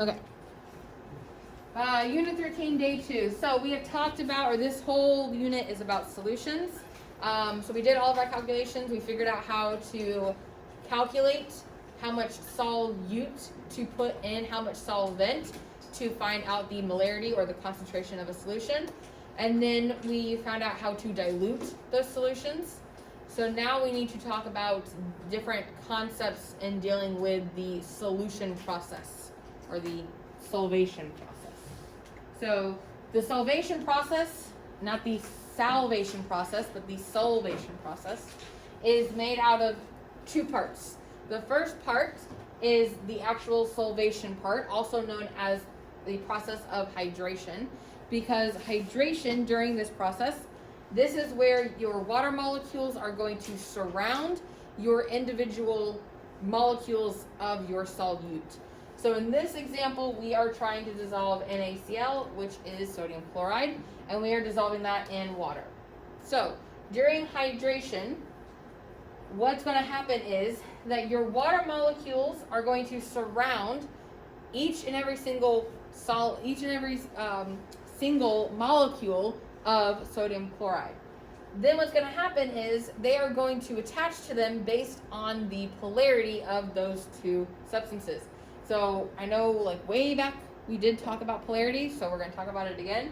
Okay. Unit 13, day 2. So we have talked about, or this whole unit is about solutions. So we did all of our calculations. We figured out how to calculate how much solute to put in, how much solvent to find out the molarity or the concentration of a solution. And then we found out how to dilute those solutions. So now we need to talk about different concepts in dealing with the solution process or the solvation process. So the solvation process, not the salvation process, but the solvation process, is made out of 2 parts. The first part is the actual solvation part, also known as the process of hydration, because hydration during this process, this is where your water molecules are going to surround your individual molecules of your solute. So in this example, we are trying to dissolve NaCl, which is sodium chloride, and we are dissolving that in water. So during hydration, what's going to happen is that your water molecules are going to surround each and every single single molecule of sodium chloride. Then what's going to happen is they are going to attach to them based on the polarity of those 2 substances. So I know like way back we did talk about polarity, so we're going to talk about it again.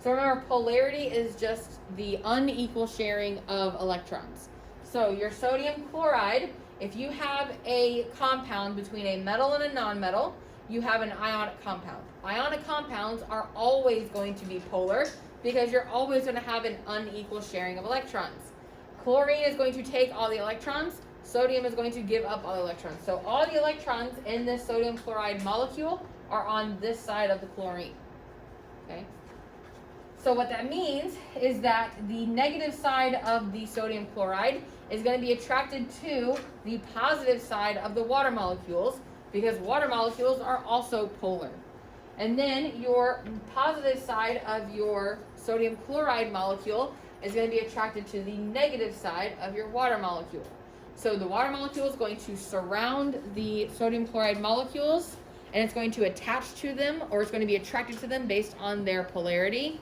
So remember, polarity is just the unequal sharing of electrons. So your sodium chloride, if you have a compound between a metal and a nonmetal, you have an ionic compound. Ionic compounds are always going to be polar because you're always going to have an unequal sharing of electrons. Chlorine is going to take all the electrons. Sodium is going to give up all the electrons. So all the electrons in this sodium chloride molecule are on this side of the chlorine. Okay? So what that means is that the negative side of the sodium chloride is going to be attracted to the positive side of the water molecules, because water molecules are also polar. And then your positive side of your sodium chloride molecule is going to be attracted to the negative side of your water molecule. So the water molecule is going to surround the sodium chloride molecules, and it's going to attach to them, or it's going to be attracted to them based on their polarity.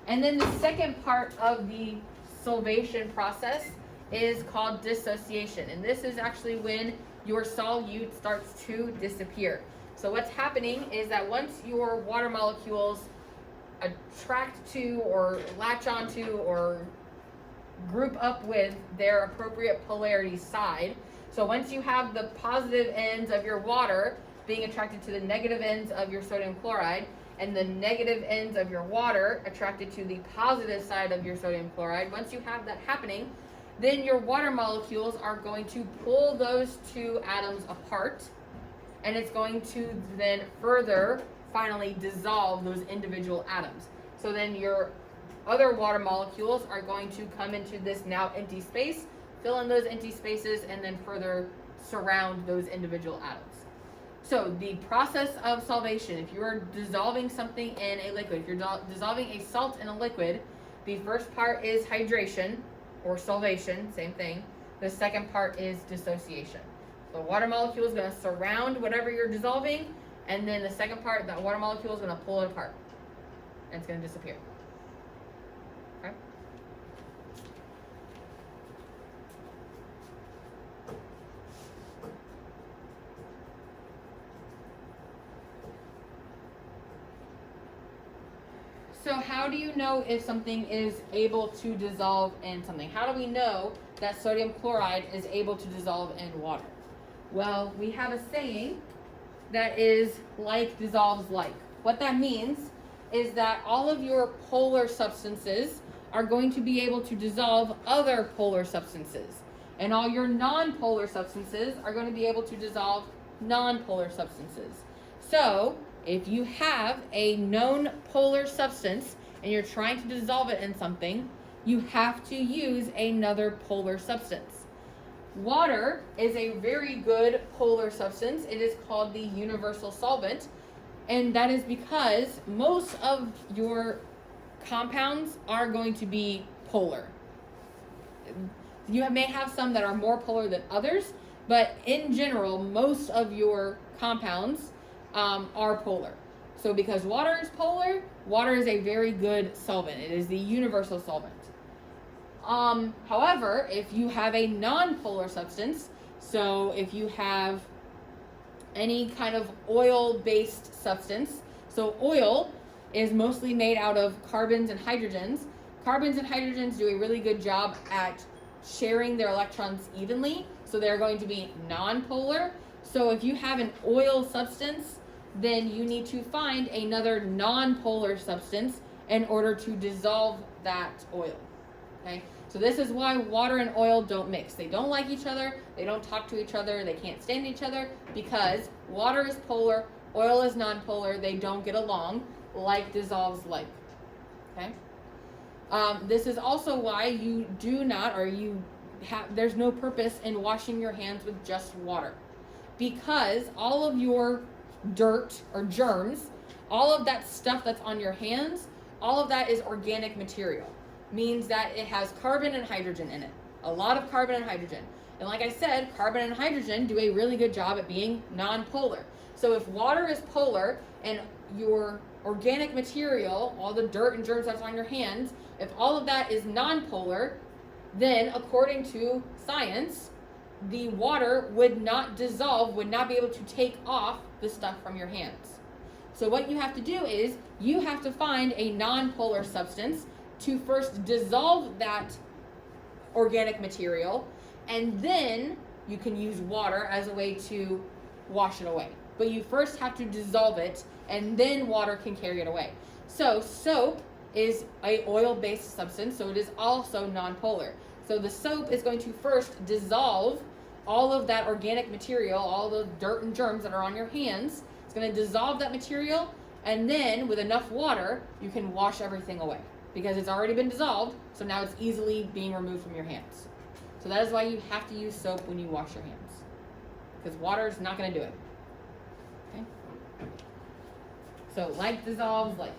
And then the second part of the solvation process is called dissociation. And this is actually when your solute starts to disappear. So what's happening is that once your water molecules attract to or latch onto or group up with their appropriate polarity side, so once you have the positive ends of your water being attracted to the negative ends of your sodium chloride, and the negative ends of your water attracted to the positive side of your sodium chloride, once you have that happening, then your water molecules are going to pull those 2 atoms apart, and it's going to then further finally dissolve those individual atoms. So then your other water molecules are going to come into this now empty space, fill in those empty spaces, and then further surround those individual atoms. So the process of solvation, if you are dissolving something in a liquid, if you're dissolving a salt in a liquid, the first part is hydration or solvation, same thing. The second part is dissociation. The water molecule is going to surround whatever you're dissolving, and then the second part, that water molecule is going to pull it apart, and it's going to disappear. Okay? So how do you know if something is able to dissolve in something? How do we know that sodium chloride is able to dissolve in water? Well, we have a saying that is like dissolves like. What that means is that all of your polar substances are going to be able to dissolve other polar substances. And all your non-polar substances are going to be able to dissolve non-polar substances. So if you have a known polar substance and you're trying to dissolve it in something, you have to use another polar substance. Water is a very good polar substance. It is called the universal solvent, and that is because most of your compounds are going to be polar. You may have some that are more polar than others, but in general, most of your compounds are polar. So because water is polar, water is a very good solvent. It is the universal solvent. However, if you have a non-polar substance, so if you have any kind of oil-based substance, so oil is mostly made out of carbons and hydrogens. Carbons and hydrogens do a really good job at sharing their electrons evenly, so they're going to be non-polar. So if you have an oil substance, then you need to find another non-polar substance in order to dissolve that oil. Okay? So this is why water and oil don't mix. They don't like each other, they don't talk to each other, they can't stand each other, because water is polar, oil is non-polar, they don't get along. Like dissolves like. Okay? This is also why you do not, or there's no purpose in washing your hands with just water. Because all of your dirt or germs, all of that stuff that's on your hands, all of that is organic material. Means that it has carbon and hydrogen in it. A lot of carbon and hydrogen. And like I said, carbon and hydrogen do a really good job at being non-polar. So if water is polar and your organic material, all the dirt and germs that's on your hands, if all of that is non-polar, then according to science, the water would not dissolve, would not be able to take off the stuff from your hands. So what you have to do is you have to find a non-polar substance to first dissolve that organic material, and then you can use water as a way to wash it away. But you first have to dissolve it, and then water can carry it away. So soap is a oil-based substance, so it is also non-polar. So the soap is going to first dissolve all of that organic material, all the dirt and germs that are on your hands. It's going to dissolve that material, and then with enough water, you can wash everything away. Because it's already been dissolved, so now it's easily being removed from your hands. So that is why you have to use soap when you wash your hands. Because water is not going to do it. Okay? So like dissolves like.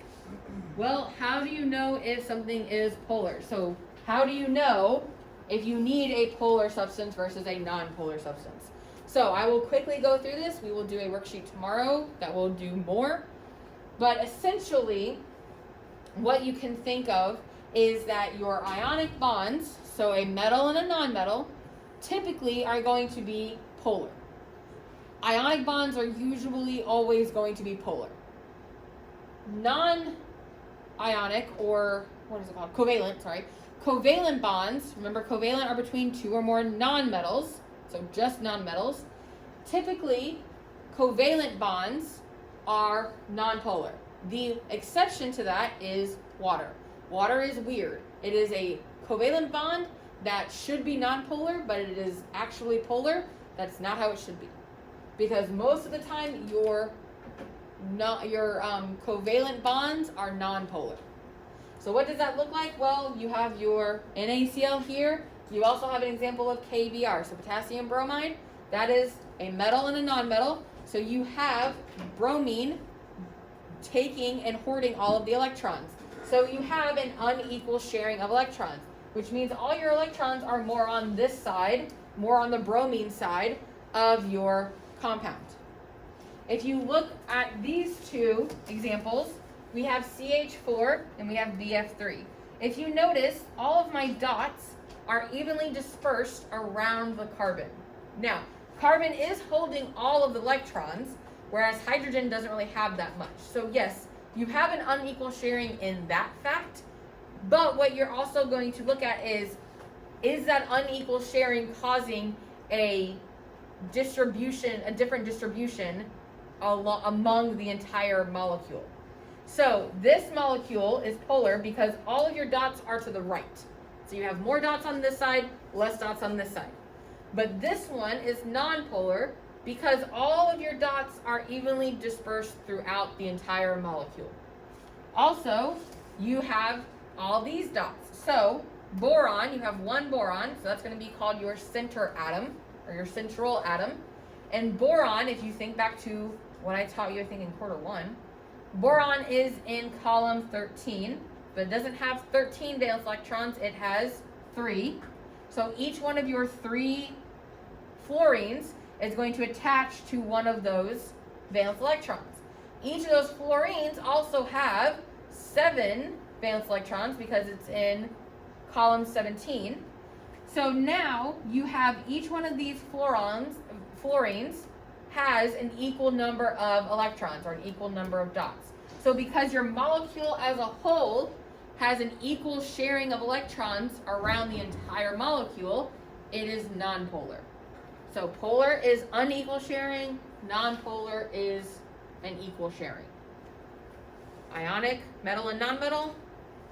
Well, how do you know if something is polar? So how do you know if you need a polar substance versus a non-polar substance? So I will quickly go through this. We will do a worksheet tomorrow that will do more. But essentially, what you can think of is that your ionic bonds, so a metal and a non-metal, typically are going to be polar. Ionic bonds are usually always going to be polar. Non-ionic, or what is it called? Covalent bonds, remember covalent are between two or more non-metals, so just non-metals. Typically, covalent bonds are non-polar. The exception to that is water. Water is weird. It is a covalent bond that should be non-polar, but it is actually polar. That's not how it should be. Because most of the time, your covalent bonds are non-polar. So what does that look like? Well, you have your NaCl here. You also have an example of KBr, so potassium bromide. That is a metal and a non-metal. So you have bromine taking and hoarding all of the electrons. So you have an unequal sharing of electrons, which means all your electrons are more on this side, more on the bromine side of your compound. If you look at these two examples, we have CH4 and we have BF3. If you notice, all of my dots are evenly dispersed around the carbon. Now, carbon is holding all of the electrons, whereas hydrogen doesn't really have that much. So yes, you have an unequal sharing in that fact, but what you're also going to look at is that unequal sharing causing a different distribution among the entire molecule? So this molecule is polar because all of your dots are to the right. So you have more dots on this side, less dots on this side. But this one is non-polar because all of your dots are evenly dispersed throughout the entire molecule. Also, you have all these dots. So boron, you have one boron, so that's going to be called your center atom, or your central atom. And boron, if you think back to what I taught you, I think in quarter one, boron is in column 13, but it doesn't have 13 valence electrons, it has 3. So each one of your 3 fluorines is going to attach to one of those valence electrons. Each of those fluorines also have 7 valence electrons because it's in column 17. So now you have each one of these fluorines has an equal number of electrons or an equal number of dots. So because your molecule as a whole has an equal sharing of electrons around the entire molecule, it is nonpolar. So polar is unequal sharing, nonpolar is an equal sharing. Ionic, metal and nonmetal,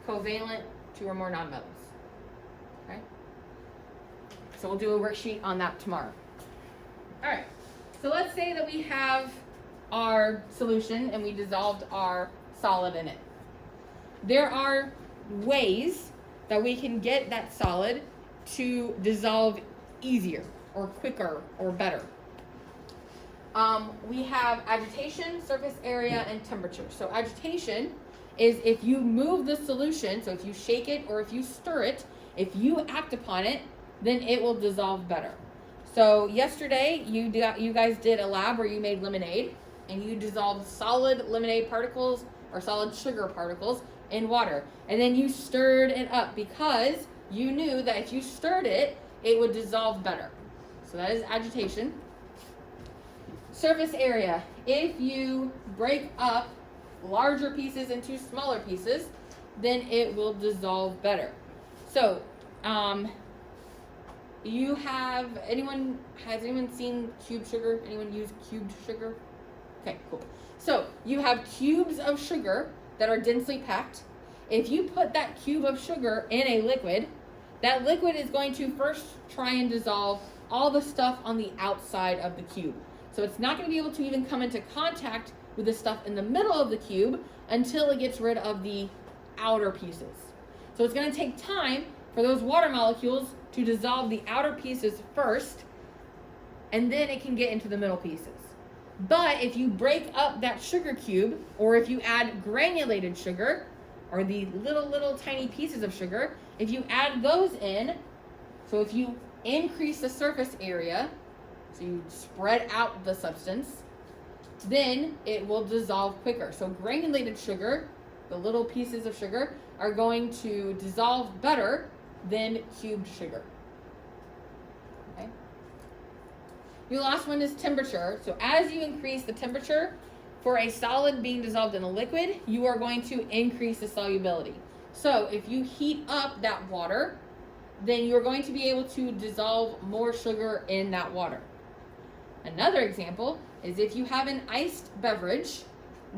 covalent, 2 or more nonmetals. Okay? So we'll do a worksheet on that tomorrow. All right. So let's say that we have our solution and we dissolved our solid in it. There are ways that we can get that solid to dissolve easier or quicker or better. We have agitation, surface area, and temperature. So agitation is if you move the solution, so if you shake it or if you stir it, if you act upon it, then it will dissolve better. So yesterday, you guys did a lab where you made lemonade, and you dissolved solid lemonade particles or solid sugar particles in water. And then you stirred it up because you knew that if you stirred it, it would dissolve better. So that is agitation. Surface area. If you break up larger pieces into smaller pieces, then it will dissolve better. So, has anyone seen cube sugar? Anyone use cubed sugar? Okay, cool. So you have cubes of sugar that are densely packed. If you put that cube of sugar in a liquid, that liquid is going to first try and dissolve all the stuff on the outside of the cube. So it's not going to be able to even come into contact with the stuff in the middle of the cube until it gets rid of the outer pieces. So it's going to take time for those water molecules to dissolve the outer pieces first, and then it can get into the middle pieces. But if you break up that sugar cube, or if you add granulated sugar, or the little tiny pieces of sugar, if you add those in, so if you increase the surface area, so you spread out the substance, then it will dissolve quicker. So granulated sugar, the little pieces of sugar, are going to dissolve better than cubed sugar. Okay. Your last one is temperature. So as you increase the temperature for a solid being dissolved in a liquid, you are going to increase the solubility. So if you heat up that water, then you're going to be able to dissolve more sugar in that water. Another example is if you have an iced beverage,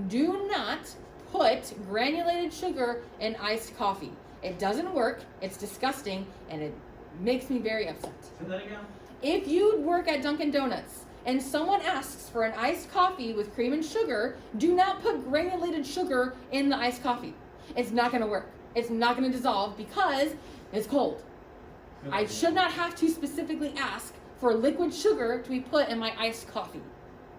do not put granulated sugar in iced coffee. It doesn't work, it's disgusting, and it makes me very upset. Say that again? If you work at Dunkin' Donuts and someone asks for an iced coffee with cream and sugar, do not put granulated sugar in the iced coffee. It's not going to work. It's not going to dissolve because it's cold. I should not have to specifically ask for liquid sugar to be put in my iced coffee.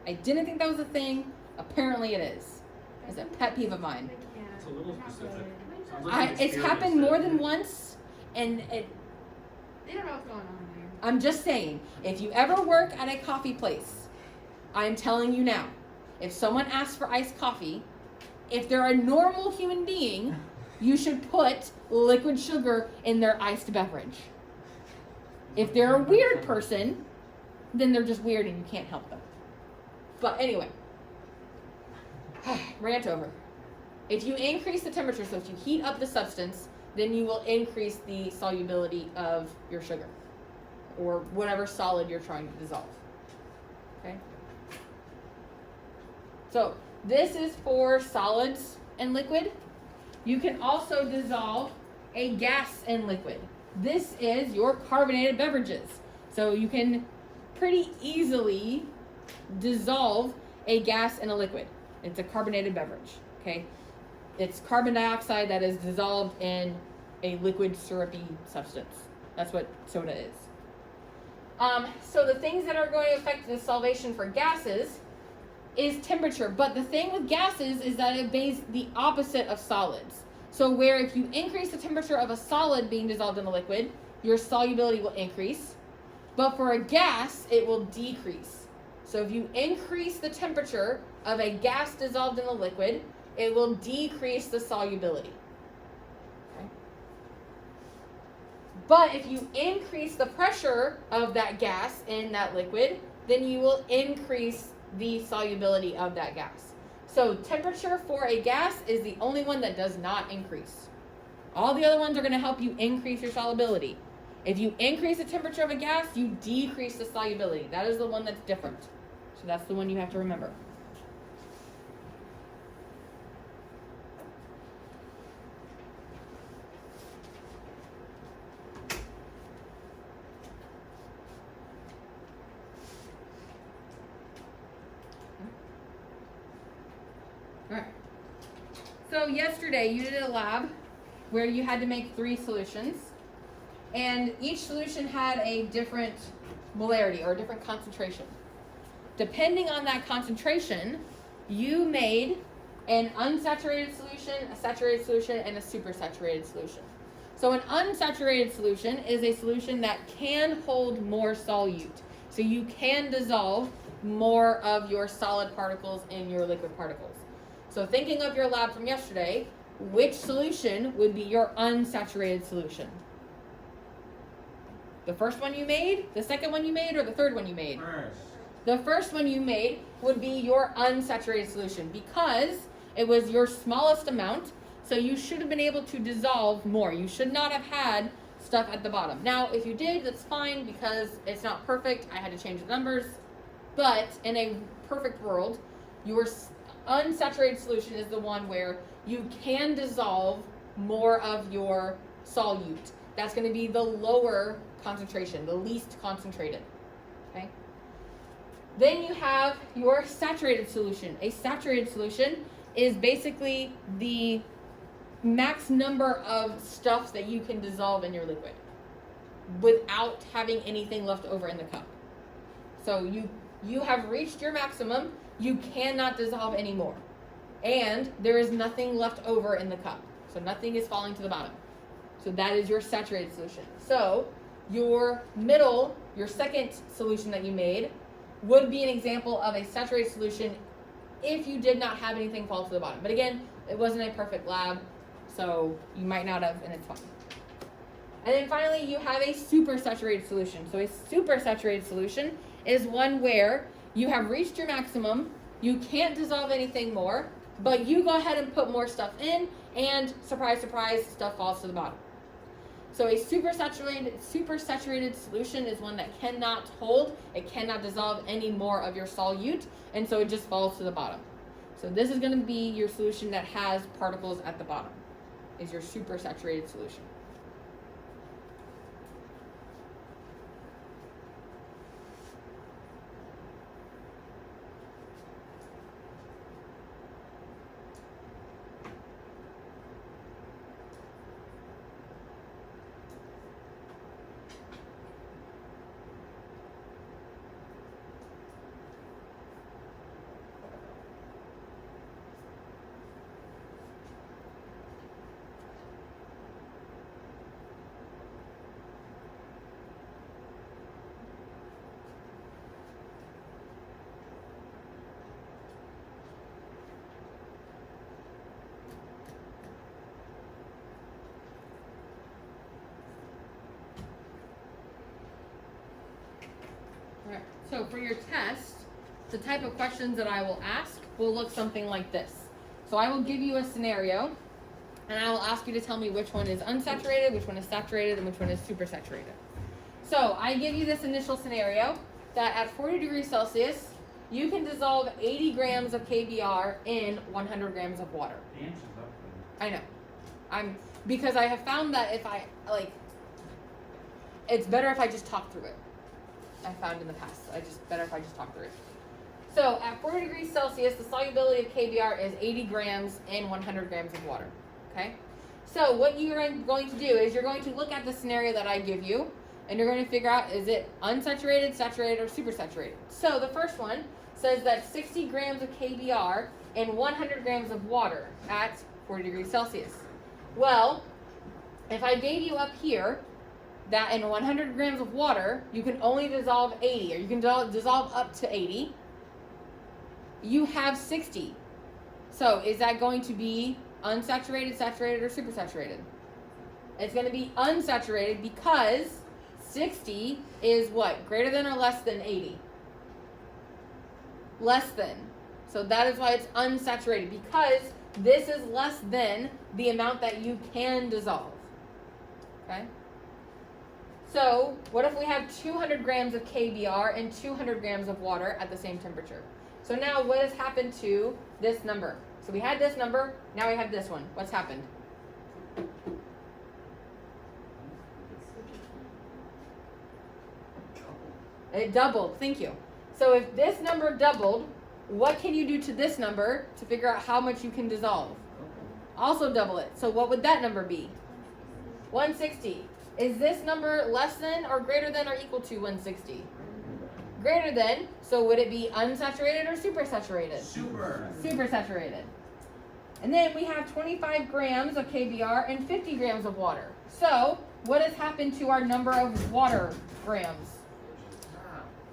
I didn't think that was a thing. Apparently it is. It's a pet peeve of mine. It's a little specific. Like It's happened more than once, and They don't know what's going on there. I'm just saying, if you ever work at a coffee place, I'm telling you now, if someone asks for iced coffee, if they're a normal human being, you should put liquid sugar in their iced beverage. If they're a weird person, then they're just weird and you can't help them. But anyway, rant over. If you increase the temperature, so if you heat up the substance, then you will increase the solubility of your sugar or whatever solid you're trying to dissolve. Okay? So this is for solids and liquid. You can also dissolve a gas in liquid. This is your carbonated beverages. So you can pretty easily dissolve a gas in a liquid. It's a carbonated beverage, okay? It's carbon dioxide that is dissolved in a liquid syrupy substance. That's what soda is. So the things that are going to affect the solvation for gases is temperature. But the thing with gases is that it obeys the opposite of solids. So where if you increase the temperature of a solid being dissolved in a liquid, your solubility will increase. But for a gas, it will decrease. So if you increase the temperature of a gas dissolved in a liquid, it will decrease the solubility. Okay? But if you increase the pressure of that gas in that liquid, then you will increase the solubility of that gas. So temperature for a gas is the only one that does not increase. All the other ones are going to help you increase your solubility. If you increase the temperature of a gas, you decrease the solubility. That is the one that's different. So that's the one you have to remember. All right. So yesterday you did a lab where you had to make 3 solutions, and each solution had a different molarity or a different concentration. Depending on that concentration, you made an unsaturated solution, a saturated solution, and a supersaturated solution. So an unsaturated solution is a solution that can hold more solute. So you can dissolve more of your solid particles in your liquid particles. So thinking of your lab from yesterday, which solution would be your unsaturated solution? The first one you made, the second one you made, or the third one you made? First. The first one you made would be your unsaturated solution because it was your smallest amount, so you should have been able to dissolve more. You should not have had stuff at the bottom. Now, if you did, that's fine because it's not perfect. I had to change the numbers. But in a perfect world, your unsaturated solution is the one where you can dissolve more of your solute. That's going to be the lower concentration, the least concentrated. Okay? Then you have your saturated solution. A saturated solution is basically the max number of stuff that you can dissolve in your liquid without having anything left over in the cup. So you have reached your maximum. You cannot dissolve anymore. And there is nothing left over in the cup. So nothing is falling to the bottom. So that is your saturated solution. So your middle, your second solution that you made, would be an example of a saturated solution if you did not have anything fall to the bottom. But again, it wasn't a perfect lab, so you might not have, and it's fine. And then finally, you have a supersaturated solution. So a supersaturated solution is one where you have reached your maximum, you can't dissolve anything more, but you go ahead and put more stuff in, and surprise, surprise, stuff falls to the bottom. So a supersaturated solution is one that cannot hold, it cannot dissolve any more of your solute, and so it just falls to the bottom. So this is going to be your solution that has particles at the bottom, is your supersaturated solution. Alright, so for your test, the type of questions that I will ask will look something like this. So I will give you a scenario, and I will ask you to tell me which one is unsaturated, which one is saturated, and which one is supersaturated. So I give you this initial scenario that at 40 degrees Celsius, you can dissolve 80 grams of KBr in 100 grams of water. The answer's up there. I know. Because I have found that if I, it's better if I just talk through it. I found in the past. Better if I just talk through it. So at 40 degrees Celsius, the solubility of KBr is 80 grams in 100 grams of water. Okay? So what you're going to do is you're going to look at the scenario that I give you, and you're going to figure out, is it unsaturated, saturated, or supersaturated? So the first one says that 60 grams of KBr in 100 grams of water at 40 degrees Celsius. Well, if I gave you up here that in 100 grams of water, you can only dissolve 80, or you can dissolve up to 80. You have 60. So is that going to be unsaturated, saturated, or supersaturated? It's going to be unsaturated because 60 is what? Greater than or less than 80? Less than. So that is why it's unsaturated, because this is less than the amount that you can dissolve. Okay? So what if we have 200 grams of KBr and 200 grams of water at the same temperature? So now what has happened to this number? So we had this number, now we have this one. What's happened? It doubled. Thank you. So if this number doubled, what can you do to this number to figure out how much you can dissolve? Also double it. So what would that number be? 160. Is this number less than or greater than or equal to 160? Greater than. So would it be unsaturated or supersaturated? Supersaturated. And then we have 25 grams of KBr and 50 grams of water. So what has happened to our number of water grams?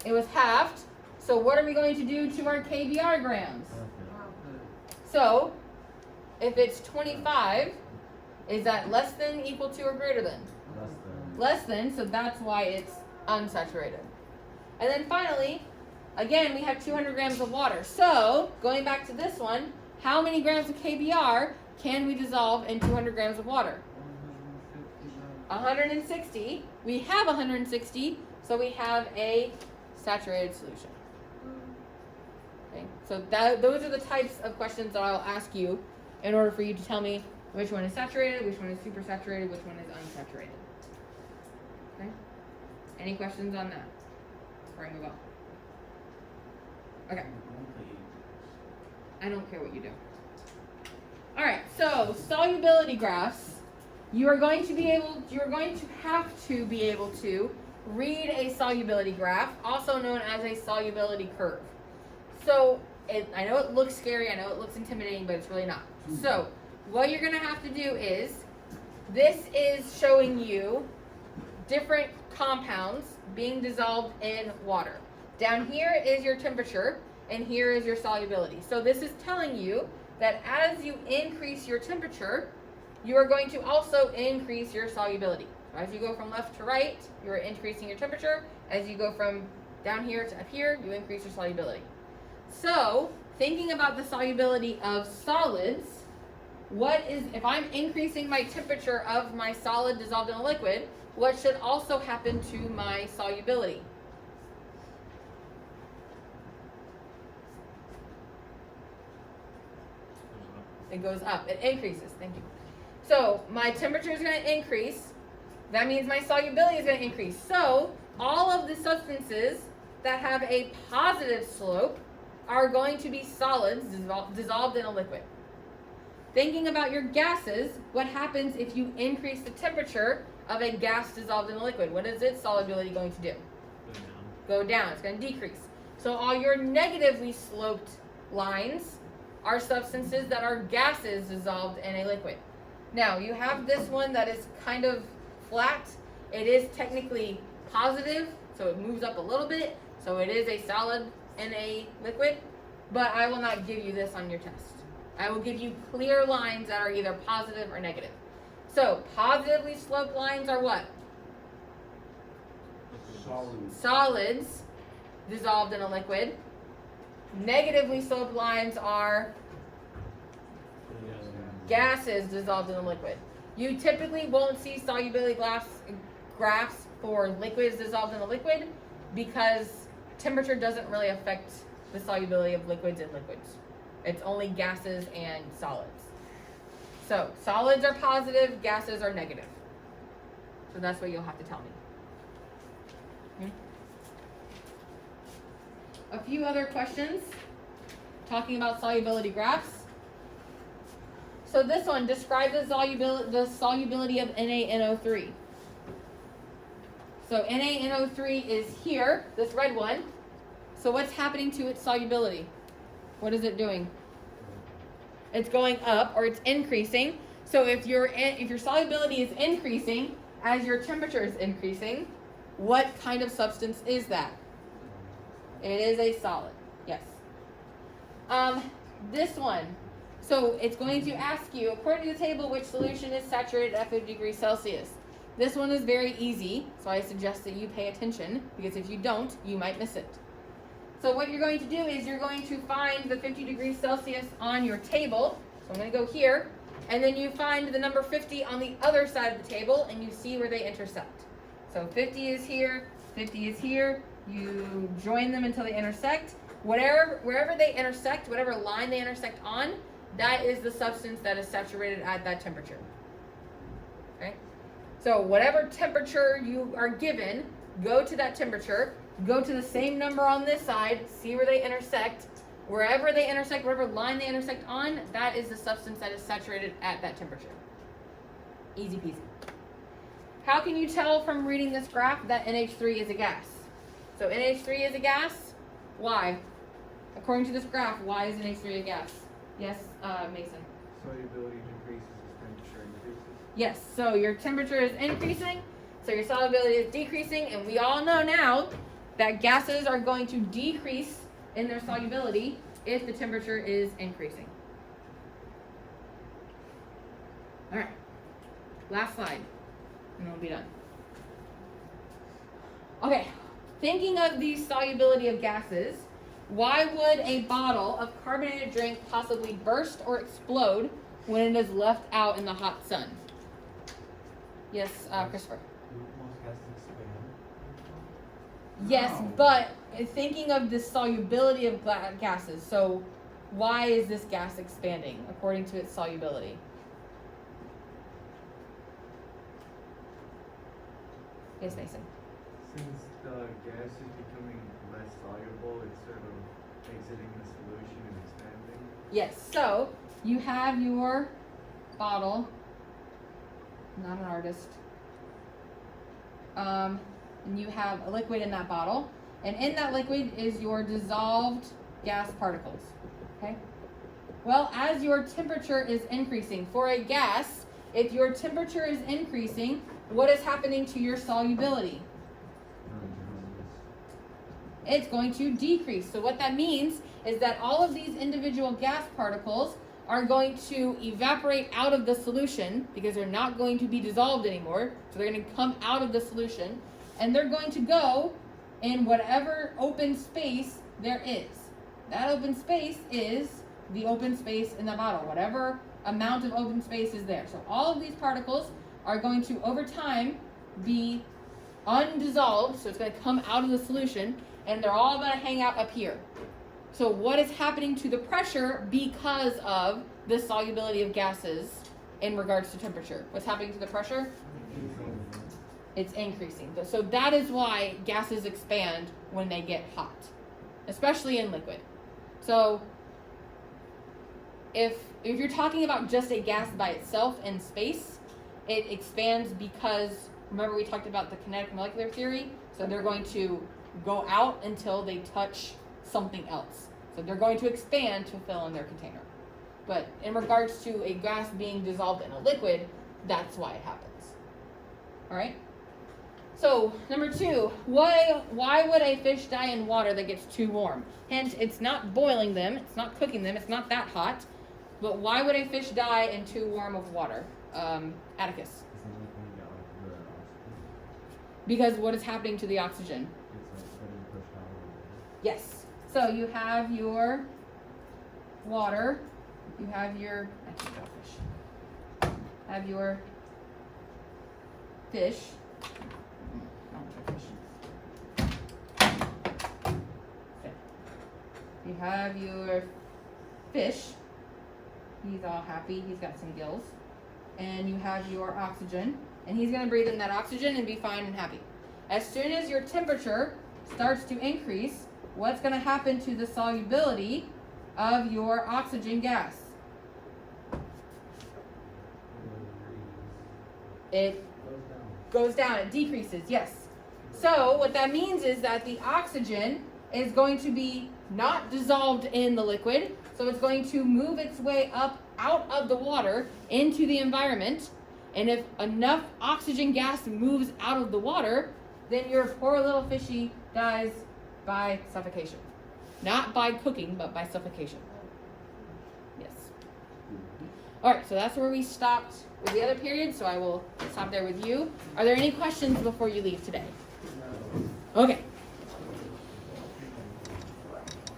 It was halved. So what are we going to do to our KBr grams? So if it's 25, is that less than, equal to, or greater than? Less than, so that's why it's unsaturated. And then finally, again, we have 200 grams of water. So going back to this one, how many grams of KBr can we dissolve in 200 grams of water? 160. We have 160, so we have a saturated solution. Okay, so those are the types of questions that I'll ask you in order for you to tell me which one is saturated, which one is supersaturated, which one is unsaturated. Okay? Any questions on that before I move on? Okay. I don't care what you do. All right, so solubility graphs. You're going to have to be able to read a solubility graph, also known as a solubility curve. So I know it looks scary, I know it looks intimidating, but it's really not. So what you're going to have to do is, this is showing you different compounds being dissolved in water. Down here is your temperature, and here is your solubility. So this is telling you that as you increase your temperature, you are going to also increase your solubility. So as you go from left to right, you are increasing your temperature. As you go from down here to up here, you increase your solubility. So thinking about the solubility of solids, if I'm increasing my temperature of my solid dissolved in a liquid, what should also happen to my solubility? It goes up. It increases. Thank you. So my temperature is going to increase. That means my solubility is going to increase. So all of the substances that have a positive slope are going to be solids dissolved in a liquid. Thinking about your gases, what happens if you increase the temperature of a gas dissolved in a liquid? What is its solubility going to do? Go down. It's going to decrease. So all your negatively sloped lines are substances that are gases dissolved in a liquid. Now, you have this one that is kind of flat. It is technically positive, so it moves up a little bit. So it is a solid in a liquid, but I will not give you this on your test. I will give you clear lines that are either positive or negative. So positively sloped lines are what? Solids dissolved in a liquid. Negatively sloped lines are gases dissolved in a liquid. You typically won't see solubility graphs for liquids dissolved in a liquid because temperature doesn't really affect the solubility of liquids in liquids. It's only gases and solids. So solids are positive, gases are negative. So that's what you'll have to tell me. A few other questions talking about solubility graphs. So this one, describe the solubility of NaNO3. So NaNO3 is here, this red one. So what's happening to its solubility? What is it doing? It's going up, or it's increasing. So if your solubility is increasing, as your temperature is increasing, what kind of substance is that? It is a solid, yes. This one, so it's going to ask you, according to the table, which solution is saturated at 50 degrees Celsius. This one is very easy, so I suggest that you pay attention, because if you don't, you might miss it. So what you're going to do is you're going to find the 50 degrees Celsius on your table. So I'm going to go here, and then you find the number 50 on the other side of the table, and you see where they intersect. So 50 is here, 50 is here. You join them until they intersect. Wherever they intersect, whatever line they intersect on, that is the substance that is saturated at that temperature. Okay? So whatever temperature you are given, go to that temperature, go to the same number on this side, see where they intersect. Wherever they intersect, whatever line they intersect on, that is the substance that is saturated at that temperature. Easy peasy. How can you tell from reading this graph that NH3 is a gas? So NH3 is a gas. Why? According to this graph, why is NH3 a gas? Yes, Mason. Solubility decreases as temperature increases. Yes, so your temperature is increasing, so your solubility is decreasing, and we all know now that gases are going to decrease in their solubility if the temperature is increasing. All right, last slide, and we'll be done. Okay, thinking of the solubility of gases, why would a bottle of carbonated drink possibly burst or explode when it is left out in the hot sun? Yes, Christopher. Most gases expand. Yes, but thinking of the solubility of gases, so why is this gas expanding according to its solubility? Yes, Mason. Since the gas is becoming less soluble, it's sort of exiting the solution and expanding. Yes, so you have your bottle, not an artist, and you have a liquid in that bottle, and in that liquid is your dissolved gas particles, okay? Well, as your temperature is increasing, for a gas, if your temperature is increasing, what is happening to your solubility? It's going to decrease. So what that means is that all of these individual gas particles are going to evaporate out of the solution because they're not going to be dissolved anymore. So they're going to come out of the solution, and they're going to go in whatever open space there is. That open space is the open space in the bottle, whatever amount of open space is there. So all of these particles are going to, over time, be undissolved. So it's going to come out of the solution, and they're all going to hang out up here. So what is happening to the pressure because of the solubility of gases in regards to temperature? What's happening to the pressure? It's increasing. So that is why gases expand when they get hot, especially in liquid. So if you're talking about just a gas by itself in space, it expands because, remember we talked about the kinetic molecular theory? So they're going to go out until they touch something else. So they're going to expand to fill in their container. But in regards to a gas being dissolved in a liquid, that's why it happens. All right? So, number 2, why would a fish die in water that gets too warm? Hence, it's not boiling them, it's not cooking them, it's not that hot. But why would a fish die in too warm of water? Atticus. Because what is happening to the oxygen? Yes. So you have your water, you have your fish. You have your fish. He's all happy. He's got some gills. And you have your oxygen. And he's going to breathe in that oxygen and be fine and happy. As soon as your temperature starts to increase, what's going to happen to the solubility of your oxygen gas? It goes down. It decreases, yes. So what that means is that the oxygen is going to be not dissolved in the liquid, so it's going to move its way up out of the water into the environment, And if enough oxygen gas moves out of the water, then your poor little fishy dies by suffocation. Not by cooking, but by suffocation. Yes. All right, so that's where we stopped with the other period, so I will stop there with you. Are there any questions before you leave today? Okay.